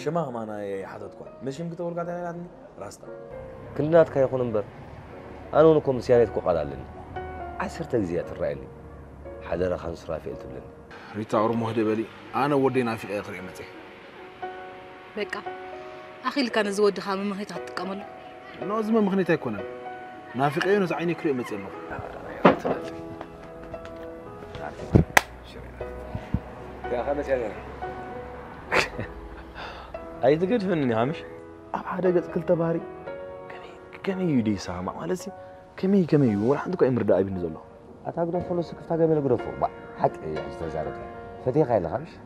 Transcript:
شما معنا حدثكم مش يمكن تقول قاعد على راستا كلنا يكون انبر انا ونكم سيانتكم قال لنا 10 تجزيات الرأيلي حدا خمس رافئ تبلن ريتا أرمو هدبلي أنا ودينا في آخر يمتي بقى أخي اللي كان زود خام مخنيت هتكمل لازم مخنيت يكون نافقين وزعيني كريم متسلو يا خمس يعني أي تقول فنني هامش أبعد قد كل تباري كمي يدي سامع مالسي كمي ولا عندك أي مرد أبي نزله أتاقدر فلوس كيف تاقي من الجروف حق إيه استزارته فتي خير خمس